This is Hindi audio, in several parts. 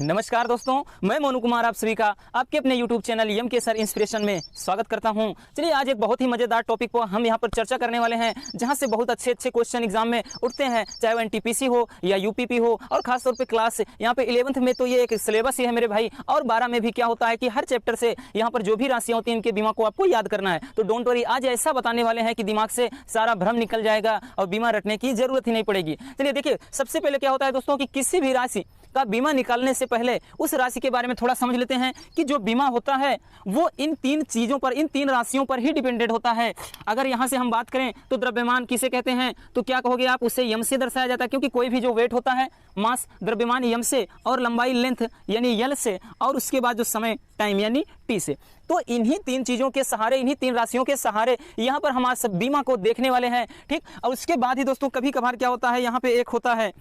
नमस्कार दोस्तों, मैं मोनू कुमार आप सभी का आपके अपने YouTube चैनल एम के सर इंस्पिरेशन में स्वागत करता हूं। चलिए आज एक बहुत ही मजेदार टॉपिक पर हम यहां पर चर्चा करने वाले हैं, जहां से बहुत अच्छे क्वेश्चन एग्जाम में उठते हैं, चाहे वो एनटीपीसी हो या यूपीपी हो। और खासतौर पे क्लास यहाँ पे 11th में तो ये एक सिलेबस ही है मेरे भाई। और 12 में भी क्या होता है कि हर चैप्टर से यहाँ पर जो भी राशियाँ होती हैं इनके बीमा को आपको याद करना है। तो डोंट वरी, आज ऐसा बताने वाले हैं कि दिमाग से सारा भ्रम निकल जाएगा और बीमा रटने की जरूरत ही नहीं पड़ेगी। चलिए देखिए, सबसे पहले क्या होता है दोस्तों कि किसी भी राशि का बीमा निकालने से पहले उस राशि के बारे में थोड़ा समझ लेते हैं कि जो बीमा होता है वो इन तीन चीज़ों पर, इन तीन राशियों पर ही डिपेंडेंट होता है। अगर यहाँ से हम बात करें तो द्रव्यमान किसे कहते हैं, तो क्या कहोगे आप, उसे यम से दर्शाया जाता है, क्योंकि कोई भी जो वेट होता है, मास द्रव्यमान यम से, और लंबाई लेंथ यानी यल से, और उसके बाद जो समय टाइम यानी टी से। तो इन्हीं तीन चीज़ों के सहारे, इन्हीं तीन राशियों के सहारे यहाँ पर हमारे सब बीमा को देखने वाले हैं। ठीक, और उसके बाद ही दोस्तों कभी कभार क्या होता है, यहाँ पे एक होता है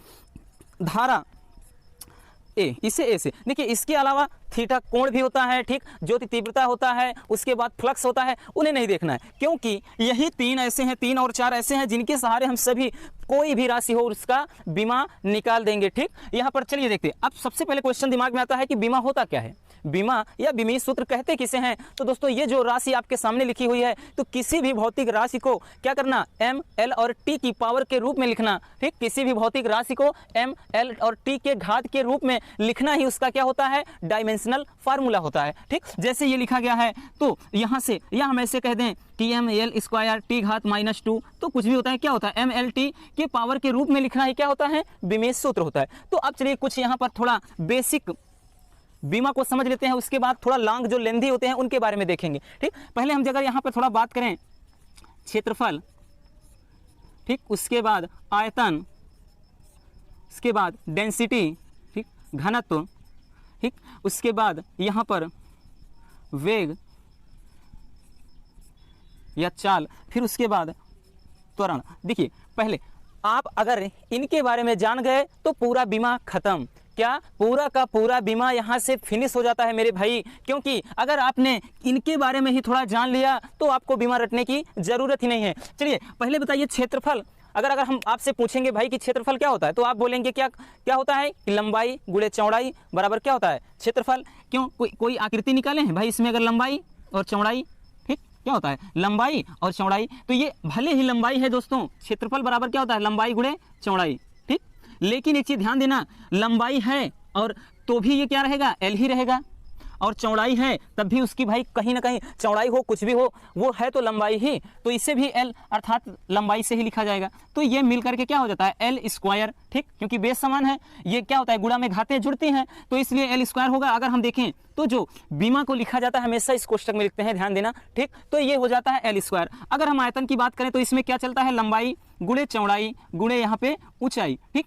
धारा ए, इसे ए से देखिए। इसके अलावा थीटा कोण भी होता है, ठीक, ज्योति तीव्रता होता है, उसके बाद फ्लक्स होता है, उन्हें नहीं देखना है, क्योंकि यही तीन ऐसे हैं, 3 और 4 ऐसे हैं जिनके सहारे हम सभी कोई भी राशि हो उसका बीमा निकाल देंगे। ठीक, यहाँ पर चलिए देखते हैं। अब सबसे पहले क्वेश्चन दिमाग में आता है कि बीमा होता क्या है, बीमा या बीमित सूत्र कहते किसे हैं। तो दोस्तों ये जो राशि आपके सामने लिखी हुई है, तो किसी भी भौतिक राशि को क्या करना, एम एल और टी की पावर के रूप में लिखना। ठीक, किसी भी भौतिक राशि को एम एल और टी के घात के रूप में लिखना ही उसका क्या होता है, डायमेंशनल फार्मूला होता है। ठीक, जैसे ये लिखा गया है, तो यहाँ से या हम ऐसे कह दें कि एम एल स्क्वायर टी घात -2, तो कुछ भी होता है, क्या होता है, एम एल टी के पावर के रूप में लिखना ही क्या होता है, बीमित सूत्र होता है। तो अब चलिए कुछ यहाँ पर थोड़ा बेसिक बीमा को समझ लेते हैं, उसके बाद थोड़ा लॉन्ग जो लेंथी होते हैं उनके बारे में देखेंगे। ठीक, पहले हम जगह यहाँ पर थोड़ा बात करें क्षेत्रफल, ठीक, उसके बाद आयतन, उसके बाद डेंसिटी, ठीक, घनत्व, ठीक, उसके बाद यहाँ पर वेग या चाल, फिर उसके बाद त्वरण। देखिए पहले आप अगर इनके बारे में जान गए तो पूरा बीमा खत्म, क्या पूरा का पूरा बीमा यहाँ से फिनिश हो जाता है मेरे भाई। क्योंकि अगर आपने इनके बारे में ही थोड़ा जान लिया तो आपको बीमा रटने की जरूरत ही नहीं है। चलिए पहले बताइए क्षेत्रफल। अगर हम आपसे पूछेंगे भाई कि क्षेत्रफल क्या होता है, तो आप बोलेंगे क्या क्या होता है कि लंबाई गुणे चौड़ाई बराबर क्या होता है, क्षेत्रफल। क्यों, कोई आकृति निकाले हैं भाई, इसमें अगर लंबाई और चौड़ाई, ठीक, क्या होता है, लंबाई और चौड़ाई, तो ये भले ही लंबाई है दोस्तों, क्षेत्रफल बराबर क्या होता है, लंबाई गुणे चौड़ाई। ठीक, लेकिन एक चीज ध्यान देना, लंबाई है और तो भी ये क्या रहेगा, एल ही रहेगा, और चौड़ाई है तब भी उसकी भाई कहीं ना कहीं चौड़ाई हो, कुछ भी हो, वो है तो लंबाई ही, तो इसे भी एल अर्थात लंबाई से ही लिखा जाएगा। तो ये मिल करके क्या हो जाता है, एल स्क्वायर। ठीक, क्योंकि बेस समान है, ये क्या होता है, गुणा में घातें जुड़ती हैं, तो इसलिए एल स्क्वायर होगा। अगर हम देखें तो जो बीमा को लिखा जाता है हमेशा इस कोष्टक में लिखते हैं, ध्यान देना। ठीक, तो ये हो जाता है एल स्क्वायर। अगर हम आयतन की बात करें तो इसमें क्या चलता है, लंबाई गुणे चौड़ाई गुणे यहाँ पे ऊंचाई। ठीक,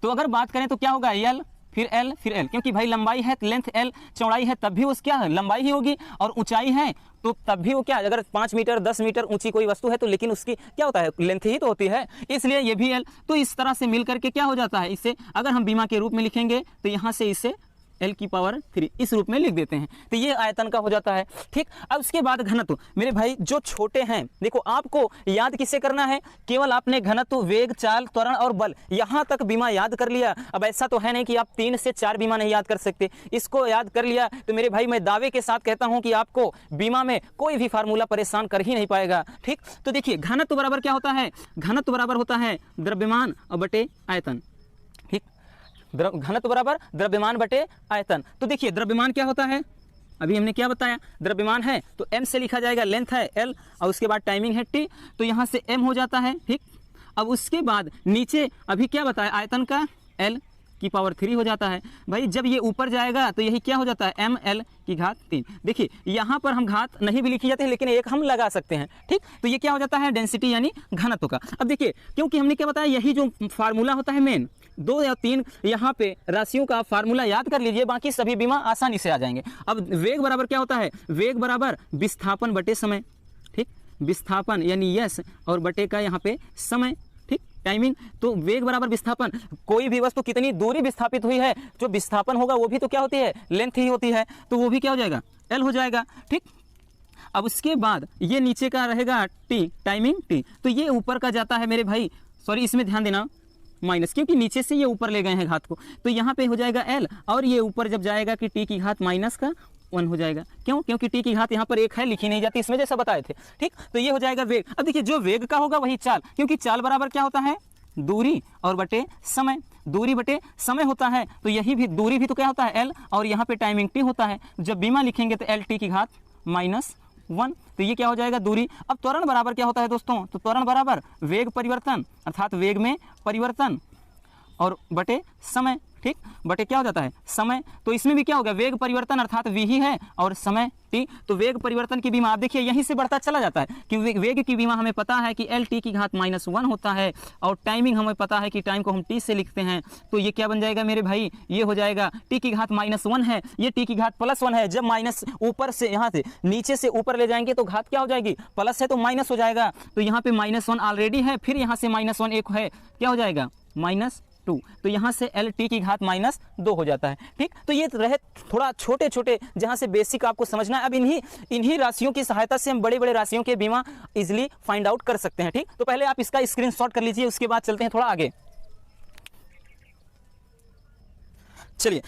तो अगर बात करें तो क्या होगा, एल फिर एल फिर एल, क्योंकि भाई लंबाई है लेंथ एल, चौड़ाई है तब भी उस क्या है, लंबाई ही होगी, और ऊंचाई है तो तब भी वो क्या, अगर 5 मीटर 10 मीटर ऊंची कोई वस्तु है तो लेकिन उसकी क्या होता है, लेंथ ही तो होती है, इसलिए ये भी एल। तो इस तरह से मिल करके क्या हो जाता है, इसे अगर हम बीमा के रूप में लिखेंगे तो यहाँ से इसे एल की पावर 3 इस रूप में लिख देते हैं, तो ये आयतन का हो जाता है। ठीक, अब उसके बाद घनत्व मेरे भाई जो छोटे हैं, देखो आपको याद किसे करना है, केवल आपने घनत्व, वेग, चाल, त्वरण और बल यहाँ तक बीमा याद कर लिया। अब ऐसा तो है नहीं कि आप 3 से 4 बीमा नहीं याद कर सकते, इसको याद कर लिया तो मेरे भाई मैं दावे के साथ कहता हूँ कि आपको बीमा में कोई भी फार्मूला परेशान कर ही नहीं पाएगा। ठीक, तो देखिए घनत्व बराबर क्या होता है, घनत्व बराबर होता है द्रव्यमान बटे आयतन। ठीक, घनत्व बराबर द्रव्यमान बटे आयतन। तो देखिए द्रव्यमान क्या होता है, अभी हमने क्या बताया, द्रव्यमान है तो m से लिखा जाएगा, लेंथ है l और उसके बाद टाइमिंग है t, तो यहाँ से m हो जाता है। ठीक, अब उसके बाद नीचे अभी क्या बताया, आयतन का l की पावर 3 हो जाता है। भाई जब ये ऊपर जाएगा तो यही क्या हो जाता है, एम एल की घात 3। देखिए यहाँ पर हम घात नहीं भी लिखी जाती है, लेकिन एक हम लगा सकते हैं। ठीक, तो ये क्या हो जाता है, डेंसिटी यानी घनत्व का। अब देखिए क्योंकि हमने क्या बताया, यही जो फार्मूला होता है मेन, 2 या 3 यहाँ पे राशियों का फार्मूला याद कर लीजिए, बाकी सभी बीमा आसानी से आ जाएंगे। अब वेग बराबर क्या होता है, वेग बराबर विस्थापन बटे समय। ठीक, विस्थापन यानी यस और बटे का यहाँ पे समय। ठीक, टाइमिंग, तो वेग बराबर विस्थापन, कोई भी वस्तु कितनी दूरी विस्थापित हुई है, जो विस्थापन होगा वो भी तो क्या होती है, लेंथ ही होती है, तो वो भी क्या हो जाएगा, एल हो जाएगा। ठीक, अब उसके बाद ये नीचे का रहेगा टी, टाइमिंग टी, तो ये ऊपर का जाता है मेरे भाई, सॉरी इसमें ध्यान देना, माइनस, क्योंकि नीचे से ये ऊपर ले गए हैं घात को, तो यहाँ पे हो जाएगा l, और ये ऊपर जब जाएगा कि t की घात माइनस का 1 हो जाएगा। क्यों? क्योंकि t की घात यहाँ पर 1 है, लिखी नहीं जाती, इसमें जैसा बताए थे। ठीक, तो ये हो जाएगा वेग। अब देखिए जो वेग का होगा वही चाल, क्योंकि चाल बराबर क्या होता है? दूरी और बटे समय, दूरी बटे समय होता है। तो यही भी दूरी भी तो क्या होता है? l, और यहाँ पे टाइमिंग t होता है। जब बीमा लिखेंगे तो l t की घात -1, तो ये क्या हो जाएगा? दूरी। अब त्वरण बराबर क्या होता है दोस्तों? तो त्वरण बराबर वेग परिवर्तन, अर्थात वेग में परिवर्तन और बटे समय। ठीक, बटे क्या हो जाता है? समय। तो इसमें भी क्या होगा? वेग परिवर्तन अर्थात v ही है और समय t। तो वेग परिवर्तन की बीमा आप देखिए यहीं से बढ़ता चला जाता है कि वेग की बीमा हमें पता है कि l t की घात -1 होता है, और टाइमिंग हमें पता है कि टाइम को हम t से लिखते हैं। तो ये क्या बन जाएगा मेरे भाई? ये हो जाएगा t की घात -1 है, ये t की घात +1 है। जब माइनस ऊपर से यहाँ से नीचे से ऊपर ले जाएंगे तो घात क्या हो जाएगी? प्लस है तो माइनस हो जाएगा। तो यहाँ पे -1 ऑलरेडी है, फिर यहाँ से -1 एक है, क्या हो जाएगा? -2। तो यहाँ से l t की घात -2 हो जाता है। ठीक, तो ये रहे थोड़ा छोटे छोटे जहाँ से बेसिक आपको समझना है। अब इन्हीं राशियों की सहायता से हम बड़े बड़े राशियों के बीमा इजिली फाइंड आउट कर सकते हैं। ठीक, तो पहले आप इसका स्क्रीनशॉट कर लीजिए, उसके बाद चलते हैं थोड़ा आगे। चलिए